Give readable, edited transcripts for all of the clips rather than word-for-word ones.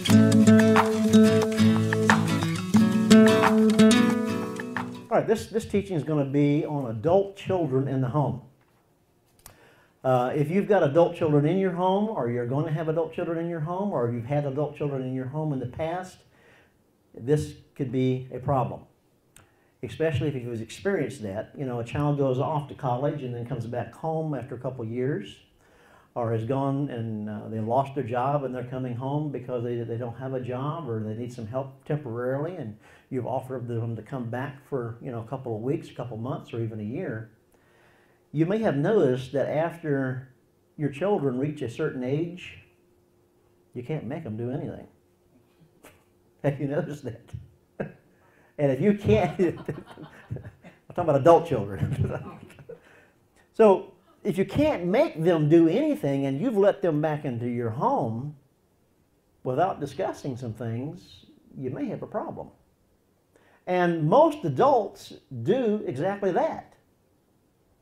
All right, this teaching is going to be on adult children in the home. If you've got adult children in your home, or you're going to have adult children in your home, or you've had adult children in your home in the past, this could be a problem. Especially if you've experienced that. You know, a child goes off to college and then comes back home after a couple of years, or has gone and they lost their job and they're coming home because they don't have a job, or they need some help temporarily, and you've offered them to come back for, you know, a couple of weeks, a couple of months, or even a year. You may have noticed that after your children reach a certain age, you can't make them do anything. Have you noticed that? And if you can't, I'm talking about adult children. So if you can't make them do anything and you've let them back into your home without discussing some things, you may have a problem. And most adults do exactly that.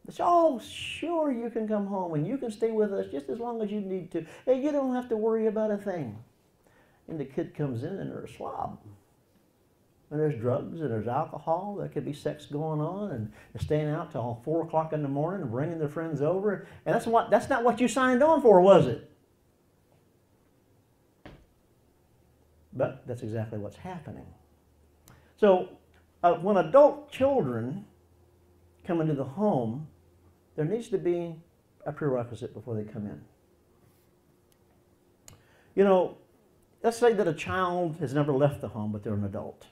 They say, oh, sure, you can come home and you can stay with us just as long as you need to. And you don't have to worry about a thing. And the kid comes in and they're a slob. And there's drugs and there's alcohol. There could be sex going on, and they're staying out till 4 o'clock in the morning and bringing their friends over. And that's not what you signed on for, was it? But that's exactly what's happening. So when adult children come into the home, there needs to be a prerequisite before they come in. You know, let's say that a child has never left the home, but they're an adult.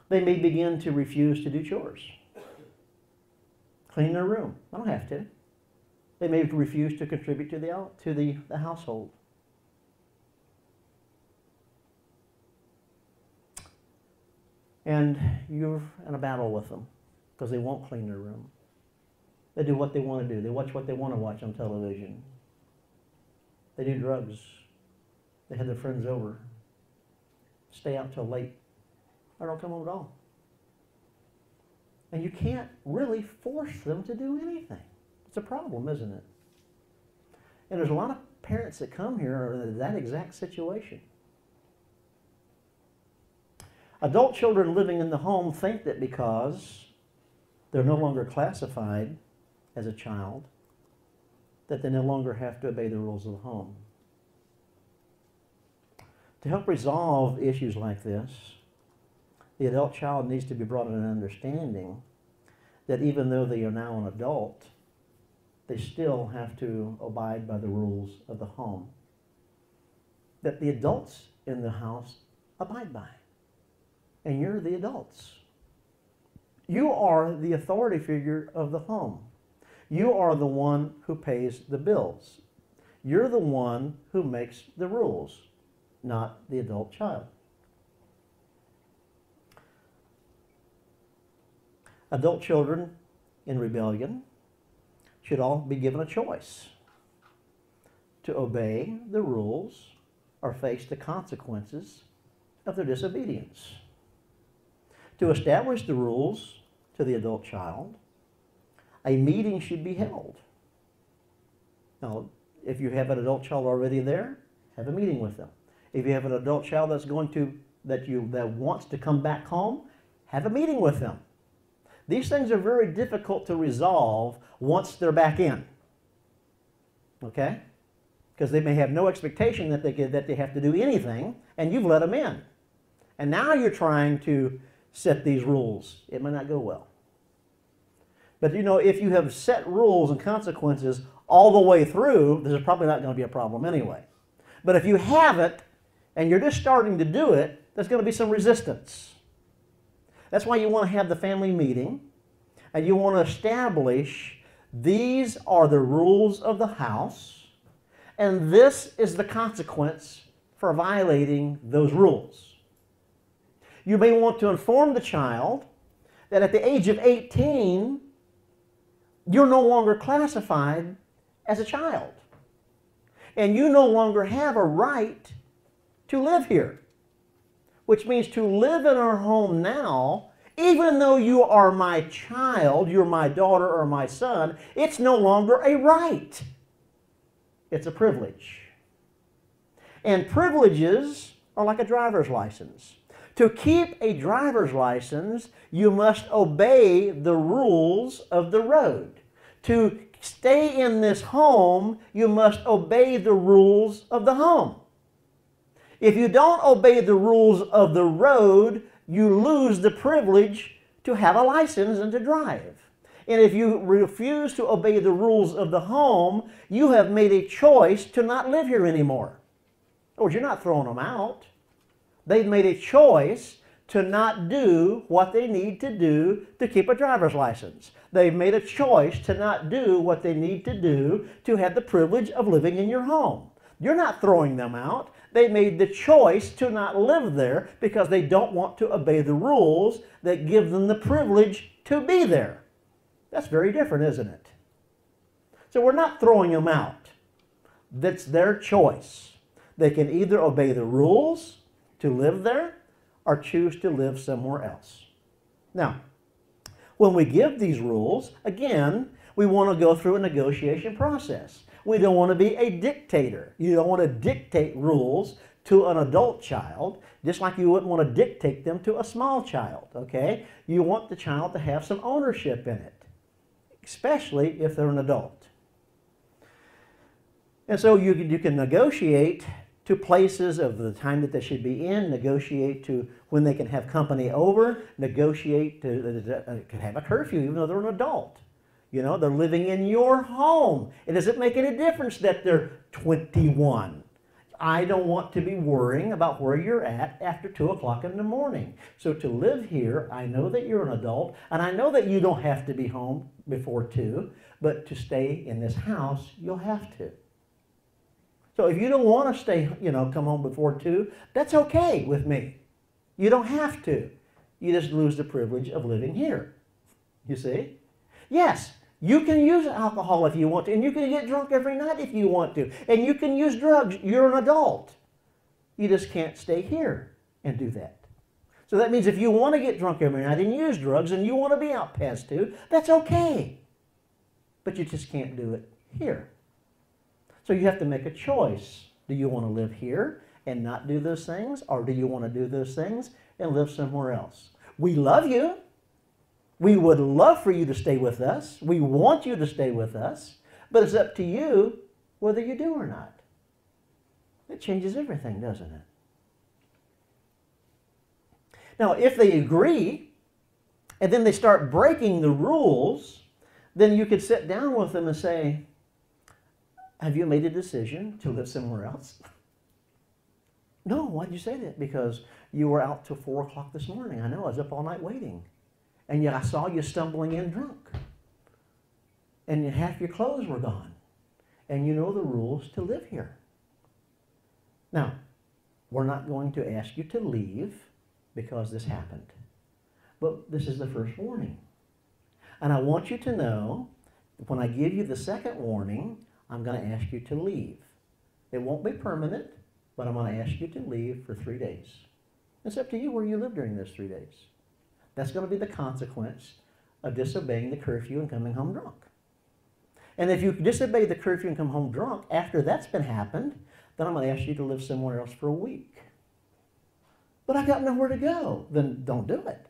They may begin to refuse to do chores. Clean their room. I don't have to. They may refuse to contribute to the household. And you're in a battle with them because they won't clean their room. They do what they want to do. They watch what they want to watch on television. They do drugs. They have their friends over. Stay out till late. Or don't come home at all. And you can't really force them to do anything. It's a problem, isn't it? And there's a lot of parents that come here are in that exact situation. Adult children living in the home think that because they're no longer classified as a child, that they no longer have to obey the rules of the home. To help resolve issues like this, the adult child needs to be brought in an understanding that even though they are now an adult, they still have to abide by the rules of the home that the adults in the house abide by. And you're the adults. You are the authority figure of the home. You are the one who pays the bills. You're the one who makes the rules, not the adult child. Adult children in rebellion should all be given a choice to obey the rules or face the consequences of their disobedience. To establish the rules to the adult child, a meeting should be held. Now, if you have an adult child already there, have a meeting with them. If you have an adult child that wants to come back home, have a meeting with them. These things are very difficult to resolve once they're back in. Okay? Because they may have no expectation that they have to do anything, and you've let them in. And now you're trying to set these rules. It may not go well. But you know, if you have set rules and consequences all the way through, there's probably not going to be a problem anyway. But if you haven't, and you're just starting to do it, there's going to be some resistance. That's why you want to have the family meeting, and you want to establish these are the rules of the house, and this is the consequence for violating those rules. You may want to inform the child that at the age of 18, you're no longer classified as a child, and you no longer have a right to live here. Which means to live in our home now, even though you are my child, you're my daughter or my son, it's no longer a right. It's a privilege. And privileges are like a driver's license. To keep a driver's license, you must obey the rules of the road. To stay in this home, you must obey the rules of the home. If you don't obey the rules of the road, you lose the privilege to have a license and to drive. And if you refuse to obey the rules of the home, you have made a choice to not live here anymore. In other words, you're not throwing them out. They've made a choice to not do what they need to do to keep a driver's license. They've made a choice to not do what they need to do to have the privilege of living in your home. You're not throwing them out. They made the choice to not live there because they don't want to obey the rules that give them the privilege to be there. That's very different, isn't it? So we're not throwing them out. That's their choice. They can either obey the rules to live there or choose to live somewhere else. Now, when we give these rules, again, we want to go through a negotiation process. We don't want to be a dictator. You don't want to dictate rules to an adult child, just like you wouldn't want to dictate them to a small child, okay? You want the child to have some ownership in it, especially if they're an adult. And so you can negotiate to places of the time that they should be in, negotiate to when they can have company over, negotiate to can have a curfew even though they're an adult. You know, they're living in your home. It doesn't make any difference that they're 21. I don't want to be worrying about where you're at after 2 o'clock in the morning. So to live here, I know that you're an adult, and I know that you don't have to be home before 2, but to stay in this house, you'll have to. So if you don't want to stay, come home before 2, that's okay with me. You don't have to. You just lose the privilege of living here. You see? Yes, you can use alcohol if you want to, and you can get drunk every night if you want to, and you can use drugs. You're an adult. You just can't stay here and do that. So that means if you want to get drunk every night and use drugs and you want to be out past 2, that's okay. But you just can't do it here. So you have to make a choice. Do you want to live here and not do those things, or do you want to do those things and live somewhere else? We love you. We would love for you to stay with us. We want you to stay with us, but it's up to you whether you do or not. It changes everything, doesn't it? Now, if they agree and then they start breaking the rules, then you could sit down with them and say, have you made a decision to live somewhere else? No, why'd you say that? Because you were out till 4 o'clock this morning. I know, I was up all night waiting. And yet I saw you stumbling in drunk. And half your clothes were gone. And you know the rules to live here. Now, we're not going to ask you to leave because this happened. But this is the first warning. And I want you to know, when I give you the second warning, I'm going to ask you to leave. It won't be permanent, but I'm going to ask you to leave for 3 days. It's up to you where you live during those 3 days. That's going to be the consequence of disobeying the curfew and coming home drunk. And if you disobey the curfew and come home drunk after that's been happened, then I'm going to ask you to live somewhere else for a week. But I got nowhere to go. Then don't do it.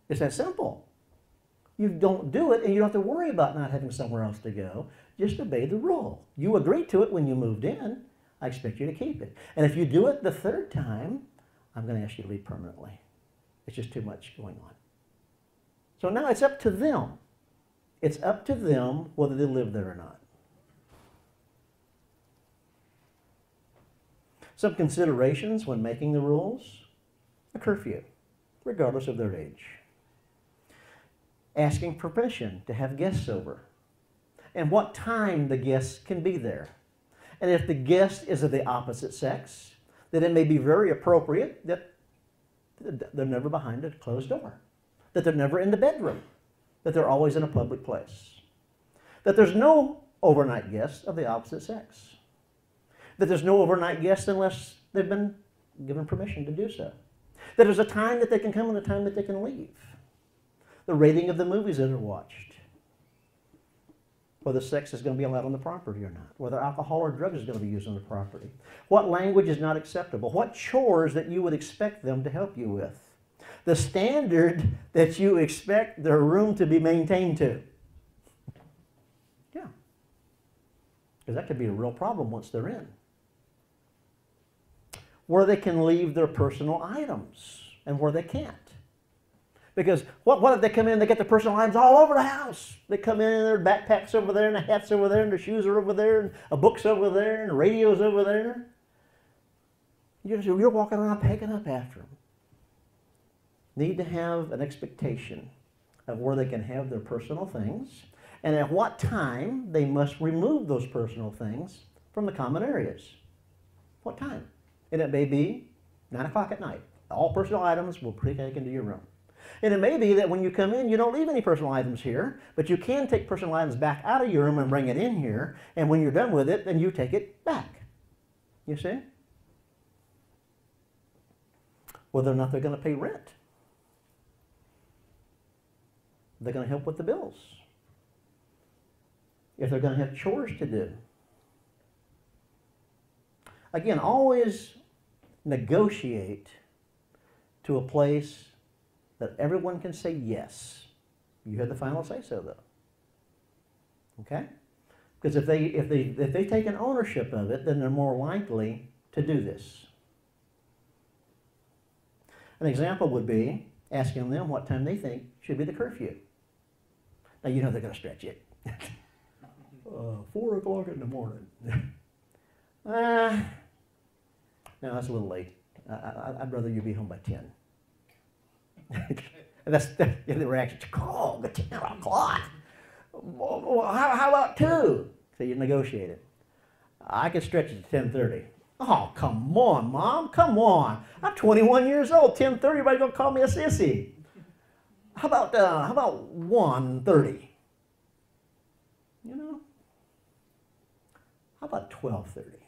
It's that simple. You don't do it, and you don't have to worry about not having somewhere else to go. Just obey the rule. You agreed to it when you moved in. I expect you to keep it. And if you do it the third time, I'm going to ask you to leave permanently. It's just too much going on. So now it's up to them. It's up to them whether they live there or not. Some considerations when making the rules: a curfew, regardless of their age. Asking permission to have guests over, and what time the guests can be there. And if the guest is of the opposite sex, then it may be very appropriate that they're never behind a closed door, that they're never in the bedroom, that they're always in a public place, that there's no overnight guests of the opposite sex, that there's no overnight guests unless they've been given permission to do so, that there's a time that they can come and a time that they can leave, the rating of the movies that are watched, whether sex is going to be allowed on the property or not, whether alcohol or drugs is going to be used on the property, what language is not acceptable, what chores that you would expect them to help you with, the standard that you expect their room to be maintained to. Yeah. Because that could be a real problem once they're in. Where they can leave their personal items and where they can't. Because what if they come in, they get their personal items all over the house. They come in and their backpack's over there, and the hat's over there, and their shoes are over there, and a book's over there, and the radio's over there. You're walking around picking up after them. Need to have an expectation of where they can have their personal things, and at what time they must remove those personal things from the common areas. What time? And it may be 9 o'clock at night. All personal items will be taken to your room. And it may be that when you come in, you don't leave any personal items here, but you can take personal items back out of your room and bring it in here, and when you're done with it, then you take it back. You see? Whether or not they're going to pay rent. They're going to help with the bills. If they're going to have chores to do. Again, always negotiate to a place that everyone can say yes. You have the final say so, though. Okay? Because if they take an ownership of it, then they're more likely to do this. An example would be asking them what time they think should be the curfew. Now you know they're going to stretch it. 4 o'clock in the morning. No, that's a little late. I'd rather you be home by 10. And that's the reaction. Oh, but 10 o'clock. Well, how about 2? So you negotiate it. I can stretch it to 10:30. Oh, come on, Mom. Come on. I'm 21 years old. 10:30, everybody's going to call me a sissy. How about 1:30? You know? How about 12:30?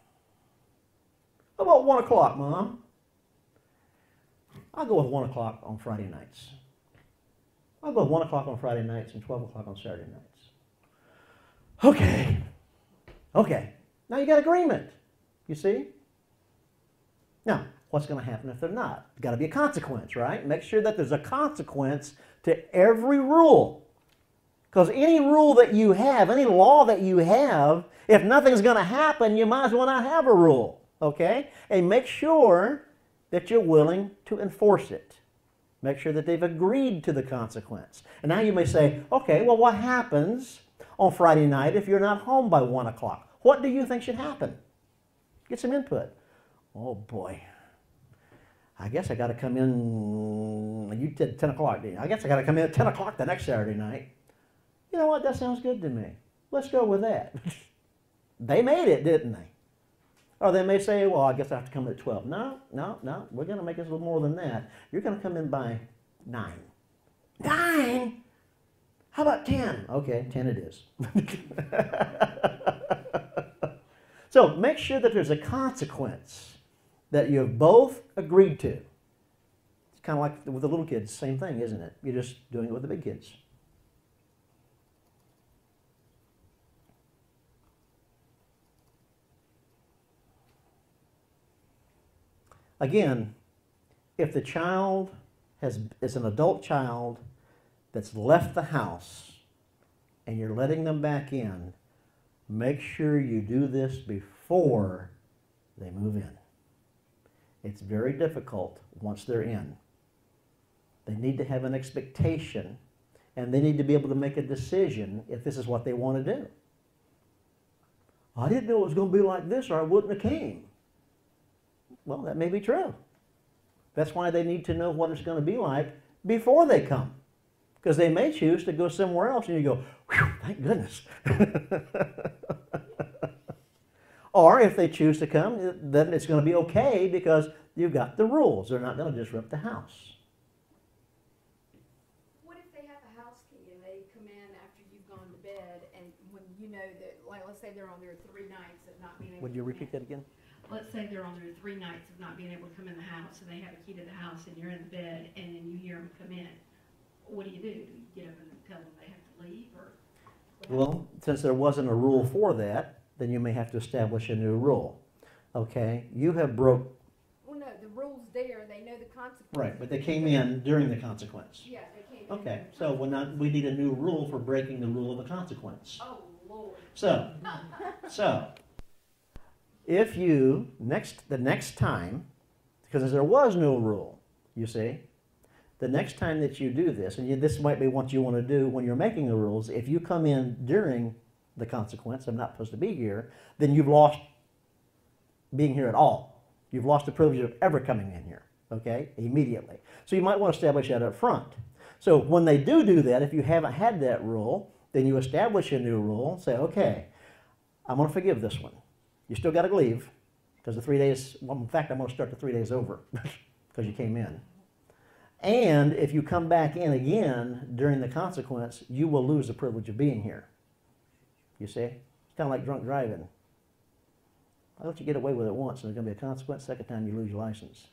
How about 1 o'clock, Mom? I'll go with 1 o'clock on Friday nights. I'll go with 1 o'clock on Friday nights and 12 o'clock on Saturday nights. Okay. Okay. Now you got agreement. You see? Now, what's going to happen if they're not? There's got to be a consequence, right? Make sure that there's a consequence to every rule. Because any rule that you have, any law that you have, if nothing's going to happen, you might as well not have a rule. Okay? And make sure that you're willing to enforce it. Make sure that they've agreed to the consequence. And now you may say, okay, well, what happens on Friday night if you're not home by 1 o'clock? What do you think should happen? Get some input. Oh, boy. I guess I got to come in, you did 10 o'clock, didn't you? I guess I got to come in at 10 o'clock the next Saturday night. You know what? That sounds good to me. Let's go with that. They made it, didn't they? Or they may say, well, I guess I have to come in at 12. No. We're going to make this a little more than that. You're going to come in by 9. 9? How about 10? Okay, 10 it is. So make sure that there's a consequence that you have both agreed to. It's kind of like with the little kids, same thing, isn't it? You're just doing it with the big kids. Again, if the child is an adult child that's left the house and you're letting them back in, make sure you do this before they move in. It's very difficult once they're in. They need to have an expectation, and they need to be able to make a decision if this is what they want to do. I didn't know it was going to be like this, or I wouldn't have came. Well, that may be true. That's why they need to know what it's going to be like before they come. Because they may choose to go somewhere else, and you go, whew, thank goodness. Or if they choose to come, then it's going to be okay because you've got the rules. They're not going to disrupt the house. What if they have a house key and they come in after you've gone to bed, and when you know that, like, let's say they're on their 3 nights of not being able Would you repeat that again? Let's say they're on their 3 nights of not being able to come in the house, and they have a key to the house, and you're in the bed, and then you hear them come in. What do? Do you get up and tell them they have to leave, or? Well, since there wasn't a rule for that, then you may have to establish a new rule. Okay, you have broke. Well, no, the rule's there, they know the consequences. Right, but they came in during the consequence. Yeah, they came in. Okay, so we need a new rule for breaking the rule of the consequence. Oh, Lord. So if you, the next time, because there was no rule, you see, the next time that you do this, and this might be what you want to do when you're making the rules, if you come in during the consequence, I'm not supposed to be here, then you've lost being here at all. You've lost the privilege of ever coming in here, okay, immediately. So you might want to establish that up front. So when they do that, if you haven't had that rule, then you establish a new rule, say, okay, I'm going to forgive this one. You still got to leave, because the 3 days, well, in fact, I'm going to start the 3 days over, because you came in. And if you come back in again during the consequence, you will lose the privilege of being here. You see? It's kind of like drunk driving. I'll let you get away with it once, and there's going to be a consequence. Second time, you lose your license.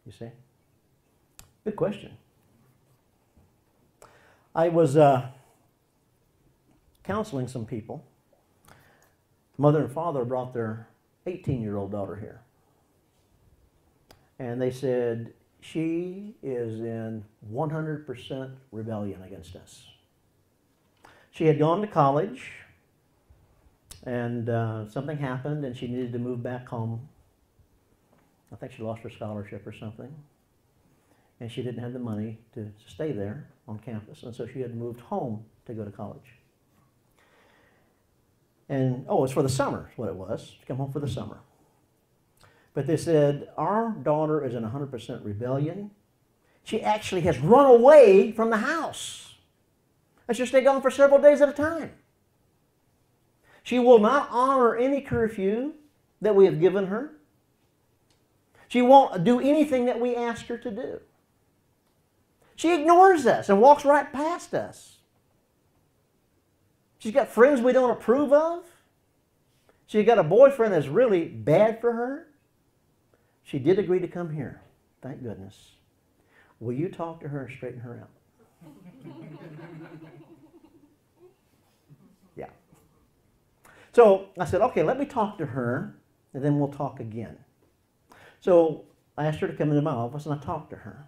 You see? Good question. I was counseling some people. Mother and father brought their 18-year-old daughter here. And they said, she is in 100% rebellion against us. She had gone to college, and something happened, and she needed to move back home. I think she lost her scholarship or something. And she didn't have the money to stay there on campus, and so she had moved home to go to college. And, oh, it's for the summer, is what it was. She come home for the summer. But they said, our daughter is in 100% rebellion. She actually has run away from the house. And she'll stay gone for several days at a time. She will not honor any curfew that we have given her. She won't do anything that we ask her to do. She ignores us and walks right past us. She's got friends we don't approve of. She's got a boyfriend that's really bad for her. She did agree to come here. Thank goodness. Will you talk to her and straighten her out? Yeah. So I said, okay, let me talk to her, and then we'll talk again. So I asked her to come into my office, and I talked to her.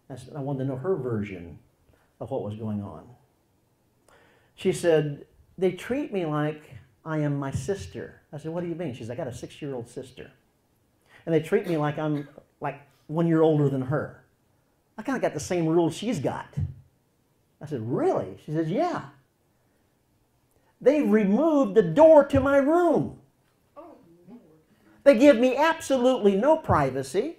I wanted to know her version of what was going on. She said, they treat me like I am my sister. I said, what do you mean? She said, I got a 6-year-old sister. And they treat me like I'm like 1 year older than her. I kind of got the same rules she's got. I said, really? She says, yeah. They've removed the door to my room. They give me absolutely no privacy.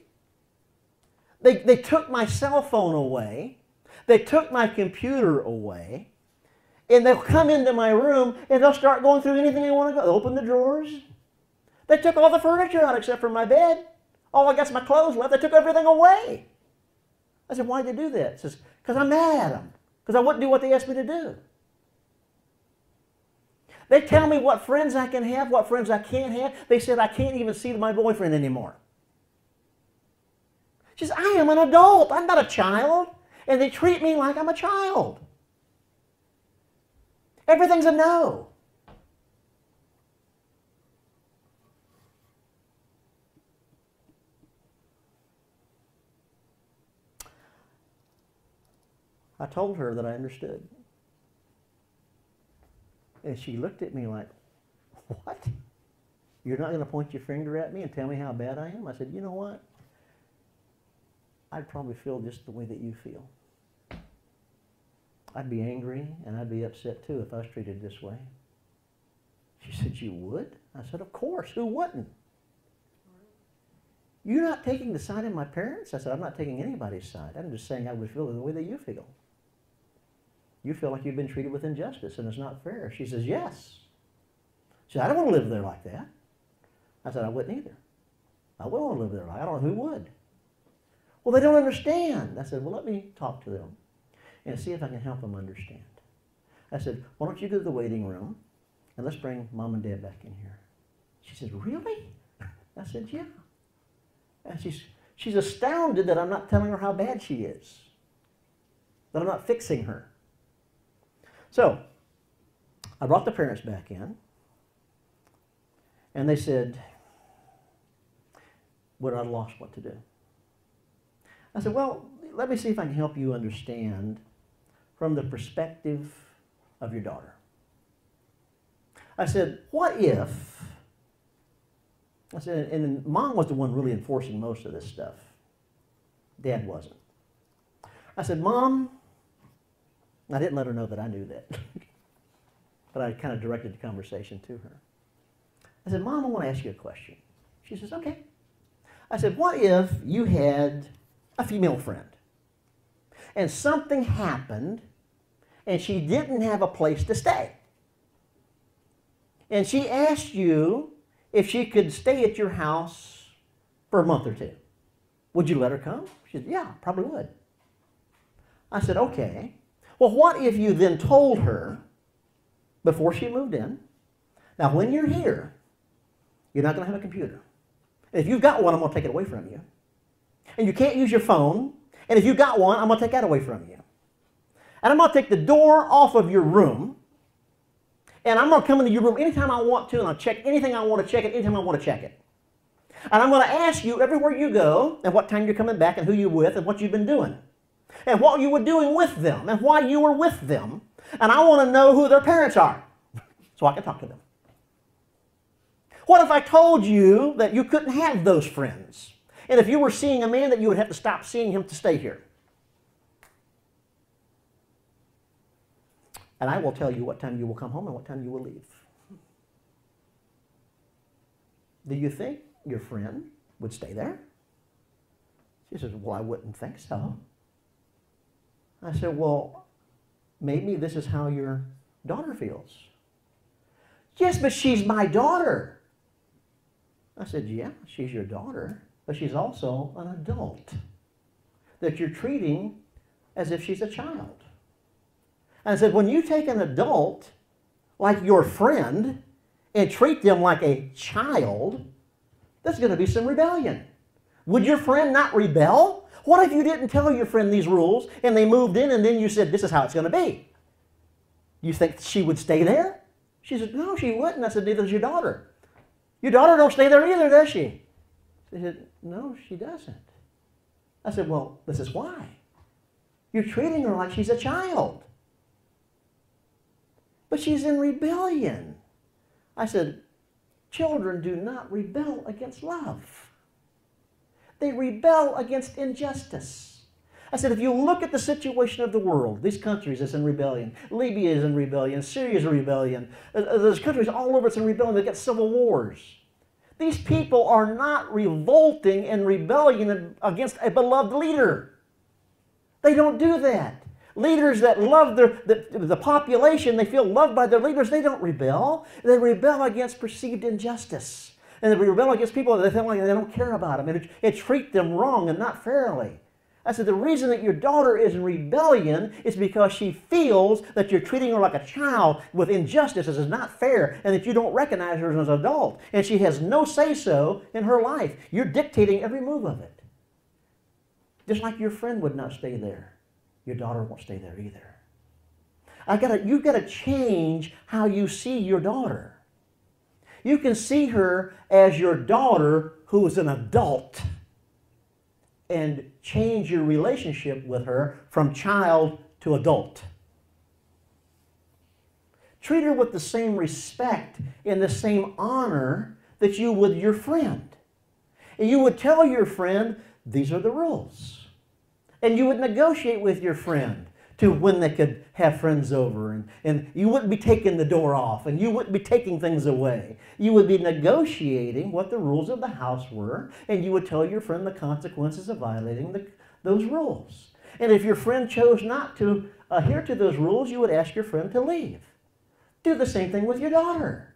They took my cell phone away. They took my computer away. And they'll come into my room and they'll start going through anything they want to go. They'll open the drawers. They took all the furniture out except for my bed. All I got's my clothes left. They took everything away. I said, why'd they do that? She says, because I'm mad at them. Because I wouldn't do what they asked me to do. They tell me what friends I can have, what friends I can't have. They said I can't even see my boyfriend anymore. She says, I am an adult. I'm not a child. And they treat me like I'm a child. Everything's a no. I told her that I understood. And she looked at me like, what? You're not going to point your finger at me and tell me how bad I am? I said, you know what? I'd probably feel just the way that you feel. I'd be angry and I'd be upset too if I was treated this way. She said, you would? I said, of course. Who wouldn't? You're not taking the side of my parents? I said, I'm not taking anybody's side. I'm just saying I would feel the way that you feel. You feel like you've been treated with injustice and it's not fair. She says, yes. She said, I don't want to live there like that. I said, I wouldn't either. I wouldn't want to live there like that. I don't know who would. Well, they don't understand. I said, well, let me talk to them and see if I can help them understand. I said, why don't you go to the waiting room and let's bring Mom and Dad back in here. She said, really? I said, yeah. And she's astounded that I'm not telling her how bad she is, that I'm not fixing her. So I brought the parents back in, and they said, we're at a loss what to do. I said, well, let me see if I can help you understand from the perspective of your daughter. I said, what if, I said, and Mom was the one really enforcing most of this stuff. Dad wasn't. I said, Mom, I didn't let her know that I knew that, but I kind of directed the conversation to her. I said, Mom, I want to ask you a question. She says, okay. I said, what if you had a female friend and something happened and she didn't have a place to stay? And she asked you if she could stay at your house for a month or two. Would you let her come? She said, yeah, probably would. I said, okay. Well, what if you then told her before she moved in, now when you're here, you're not going to have a computer. If you've got one, I'm going to take it away from you. And you can't use your phone. And if you've got one, I'm going to take that away from you. And I'm going to take the door off of your room. And I'm going to come into your room anytime I want to, and I'll check anything I want to check it anytime I want to check it. And I'm going to ask you everywhere you go, and what time you're coming back, and who you're with, and what you've been doing. And what you were doing with them, and why you were with them. And I want to know who their parents are, so I can talk to them. What if I told you that you couldn't have those friends? And if you were seeing a man, that you would have to stop seeing him to stay here? And I will tell you what time you will come home and what time you will leave. Do you think your friend would stay there? She says, well, I wouldn't think so. I said, well, maybe this is how your daughter feels. Yes, but she's my daughter. I said, yeah, she's your daughter, but she's also an adult that you're treating as if she's a child. And I said, when you take an adult like your friend and treat them like a child, there's going to be some rebellion. Would your friend not rebel? What if you didn't tell your friend these rules and they moved in and then you said, this is how it's going to be? You think she would stay there? She said, no, she wouldn't. I said, neither does your daughter. Your daughter don't stay there either, does she? She said, no, she doesn't. I said, well, this is why. You're treating her like she's a child. But she's in rebellion. I said, children do not rebel against love. They rebel against injustice. I said, if you look at the situation of the world, these countries that's in rebellion, Libya is in rebellion, Syria is in rebellion, there's countries all over that's in rebellion, they've got civil wars. These people are not revolting and rebellion against a beloved leader. They don't do that. Leaders that love the population, they feel loved by their leaders, they don't rebel. They rebel against perceived injustice. And they rebel against people that they feel like they don't care about them and treat them wrong and not fairly. I said, the reason that your daughter is in rebellion is because she feels that you're treating her like a child with injustice as is not fair, and that you don't recognize her as an adult. And she has no say-so in her life. You're dictating every move of it. Just like your friend would not stay there, your daughter won't stay there either. You've got to change how you see your daughter. You can see her as your daughter who is an adult, and change your relationship with her from child to adult. Treat her with the same respect and the same honor that you would your friend. And you would tell your friend, these are the rules. And you would negotiate with your friend to when they could have friends over. And you wouldn't be taking the door off, and you wouldn't be taking things away. You would be negotiating what the rules of the house were, and you would tell your friend the consequences of violating those rules. And if your friend chose not to adhere to those rules, you would ask your friend to leave. Do the same thing with your daughter.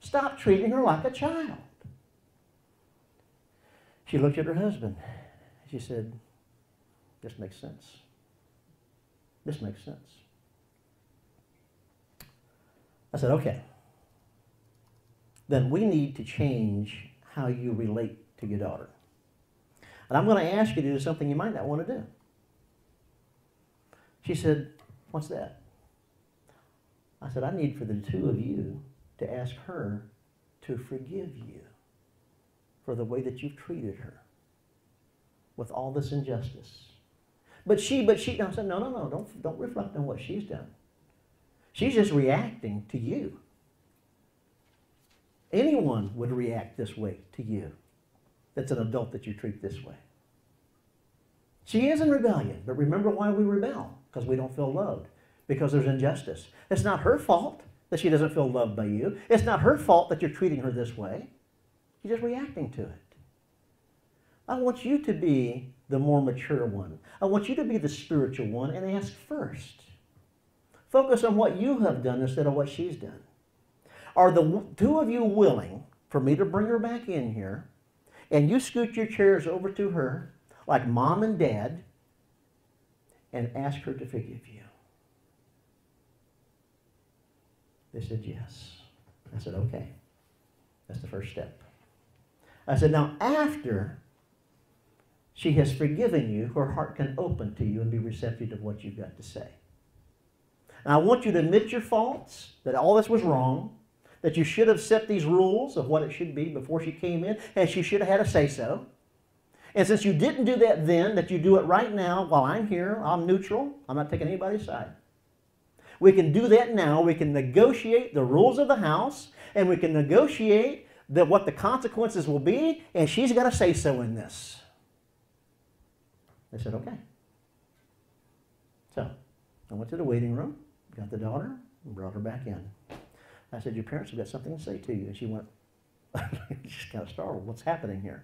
Stop treating her like a child. She looked at her husband. She said, this makes sense. This makes sense. I said, okay. Then we need to change how you relate to your daughter. And I'm going to ask you to do something you might not want to do. She said, what's that? I said, I need for the two of you to ask her to forgive you for the way that you've treated her with all this injustice. But she, I said, no, don't reflect on what she's done. She's just reacting to you. Anyone would react this way to you that's an adult that you treat this way. She is in rebellion, but remember why we rebel? Because we don't feel loved, because there's injustice. It's not her fault that she doesn't feel loved by you. It's not her fault that you're treating her this way. You're just reacting to it. I want you to be the more mature one. I want you to be the spiritual one and ask first. Focus on what you have done instead of what she's done. Are the two of you willing for me to bring her back in here and you scoot your chairs over to her like mom and dad and ask her to forgive you? They said yes. I said, okay. That's the first step. I said, now after she has forgiven you, her heart can open to you and be receptive to what you've got to say. And I want you to admit your faults, that all this was wrong, that you should have set these rules of what it should be before she came in, and she should have had a say-so. And since you didn't do that then, that you do it right now while I'm here, I'm neutral, I'm not taking anybody's side. We can do that now. We can negotiate the rules of the house, and we can negotiate what the consequences will be, and she's got a say-so in this. They said, okay. So I went to the waiting room, got the daughter, and brought her back in. I said, your parents have got something to say to you. And she went, she's kind of startled. What's happening here?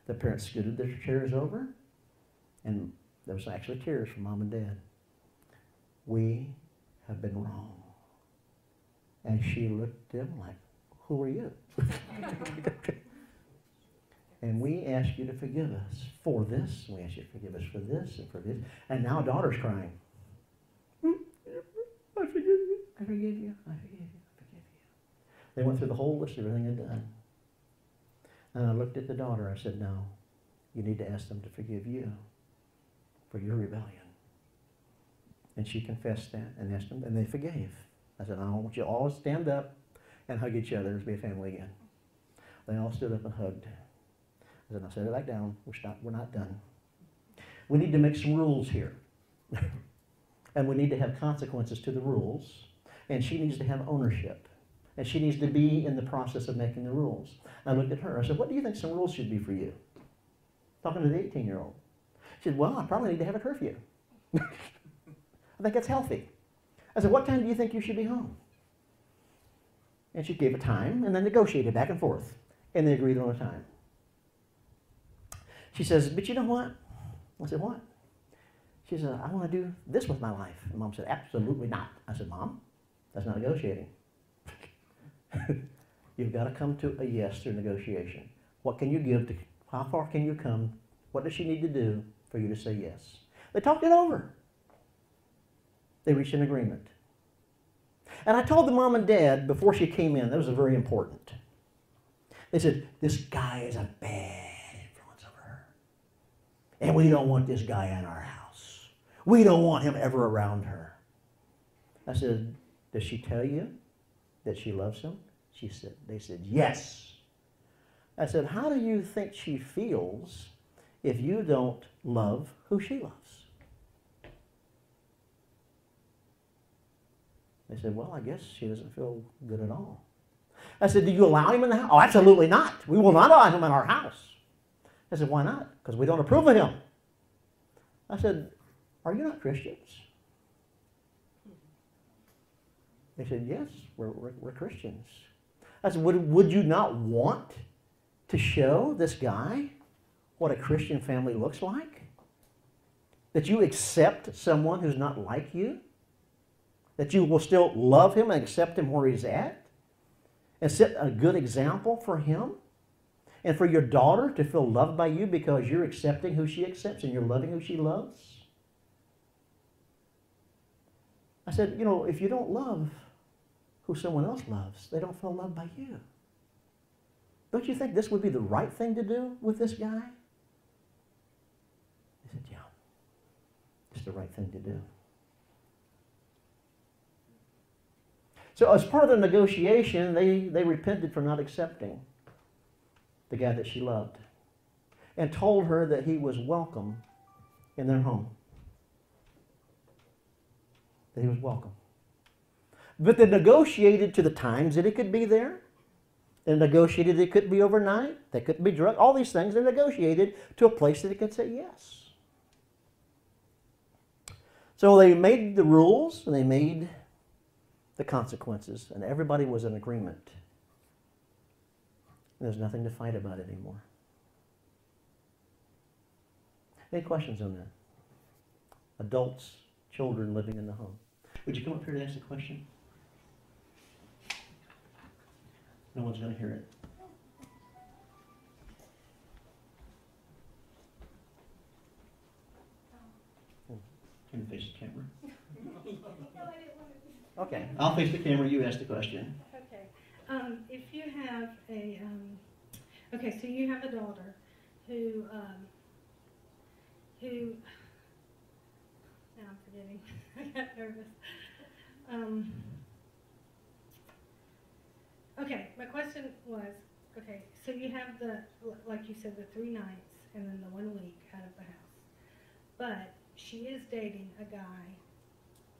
The parents scooted their chairs over, and there was actually tears from mom and dad. We have been wrong. And she looked at them like, who are you? And we ask you to forgive us for this. We ask you to forgive us for this and for this. And now daughter's crying. I forgive you. I forgive you. I forgive you. I forgive you. They went through the whole list of everything they'd done. And I looked at the daughter. I said, no, you need to ask them to forgive you for your rebellion. And she confessed that and asked them, and they forgave. I said, I want you all to stand up and hug each other and be a family again. They all stood up and hugged. I said, now set it back down. We're not done. We need to make some rules here. And we need to have consequences to the rules. And she needs to have ownership. And she needs to be in the process of making the rules. I looked at her. I said, what do you think some rules should be for you? Talking to the 18-year-old. She said, well, I probably need to have a curfew. I think that's healthy. I said, what time do you think you should be home? And she gave a time and then negotiated back and forth. And they agreed on a time. She says, but you know what? I said, what? She said, I want to do this with my life. And Mom said, absolutely not. I said, Mom, that's not negotiating. You've got to come to a yes through negotiation. What can you give to, how far can you come? What does she need to do for you to say yes? They talked it over. They reached an agreement. And I told the mom and dad before she came in, that was very important. They said, this guy is a bad influence over her. And we don't want this guy in our house. We don't want him ever around her. I said, does she tell you that she loves him? They said, yes. I said, how do you think she feels if you don't love who she loves? They said, well, I guess she doesn't feel good at all. I said, do you allow him in the house? Oh, absolutely not. We will not allow him in our house. I said, why not? Because we don't approve of him. I said, are you not Christians? They said, yes, we're Christians. I said, would you not want to show this guy what a Christian family looks like? That you accept someone who's not like you? That you will still love him and accept him where he's at? And set a good example for him? And for your daughter to feel loved by you because you're accepting who she accepts and you're loving who she loves? I said, you know, if you don't love who someone else loves, they don't feel loved by you. Don't you think this would be the right thing to do with this guy? They said, yeah, it's the right thing to do. So as part of the negotiation, they repented for not accepting the guy that she loved and told her that he was welcome in their home. That he was welcome. But they negotiated to the times that he could be there. They negotiated it couldn't be overnight. They couldn't be drunk. All these things, they negotiated to a place that he could say yes. So they made the rules and they made the consequences, and everybody was in agreement. There's nothing to fight about anymore. Any questions on that? Adults, children living in the home. Would you come up here to ask the question? No one's going to hear it. Can you face the camera? Okay, I'll face the camera. You ask the question. Okay. If you have a, okay, so you have a daughter who, now I'm forgetting. I got nervous. Okay, my question was, okay, so you have the, like you said, the 3 nights and then the 1 week out of the house. But she is dating a guy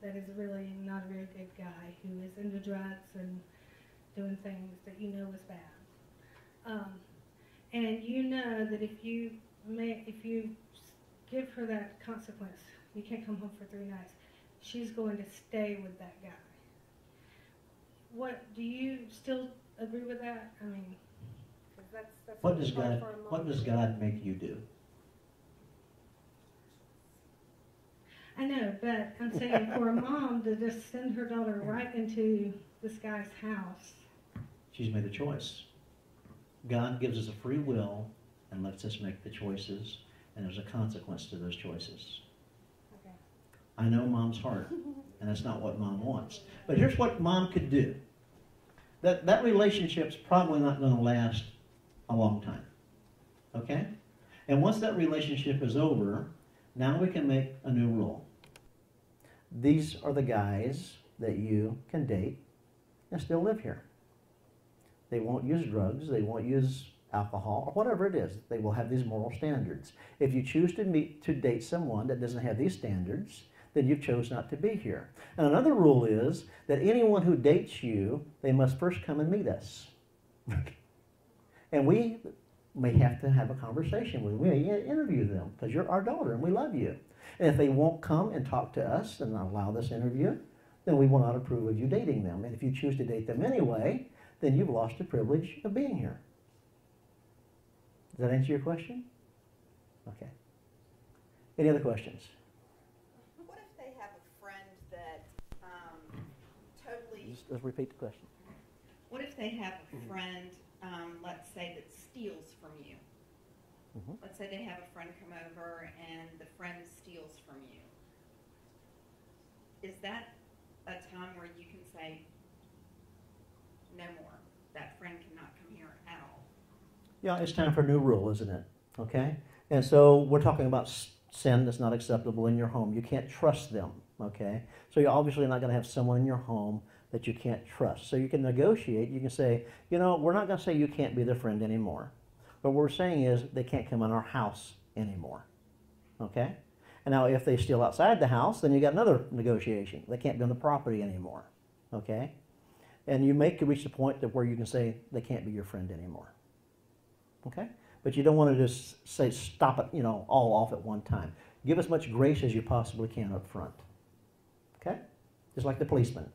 that is really not a very good guy who is into drugs and doing things that you know is bad. And you know that if you give her that consequence, you can't come home for 3 nights, she's going to stay with that guy. What do you still agree with that? I mean, 'cause that's What does God make you do? I know, but I'm saying for a mom to just send her daughter right into this guy's house. She's made a choice. God gives us a free will and lets us make the choices, and there's a consequence to those choices. Okay. I know mom's heart, and that's not what mom wants. But here's what mom could do. That relationship's probably not going to last a long time. Okay? And once that relationship is over, now we can make a new rule. These are the guys that you can date and still live here. They won't use drugs, they won't use alcohol, or whatever it is. They will have these moral standards. If you choose to date someone that doesn't have these standards, then you chose not to be here. And another rule is that anyone who dates you, they must first come and meet us. And we may have to have a conversation with them. We may interview them because you're our daughter and we love you. And if they won't come and talk to us and allow this interview, then we will not approve of you dating them. And if you choose to date them anyway, then you've lost the privilege of being here. Does that answer your question? Okay. Any other questions? What if they have a friend that totally... Let's repeat the question. What if they have a friend, let's say, that steals from you? Mm-hmm. Let's say they have a friend come over and the friend steals from you. Is that a time where you can say, no more, that friend cannot come here at all? Yeah, it's time for a new rule, isn't it? Okay? And so we're talking about sin that's not acceptable in your home. You can't trust them, okay? So you're obviously not going to have someone in your home that you can't trust. So you can negotiate. You can say, you know, we're not going to say you can't be their friend anymore. But what we're saying is they can't come in our house anymore, okay? And now if they steal outside the house, then you got another negotiation. They can't be on the property anymore, okay? And you may reach the point that where you can say they can't be your friend anymore, okay? But you don't want to just say stop it, you know, all off at one time. Give as much grace as you possibly can up front, okay? Just like the policeman.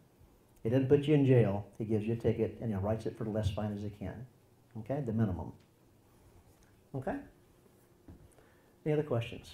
He doesn't put you in jail. He gives you a ticket and he writes it for the less fine as he can, okay? The minimum. Okay? Any other questions?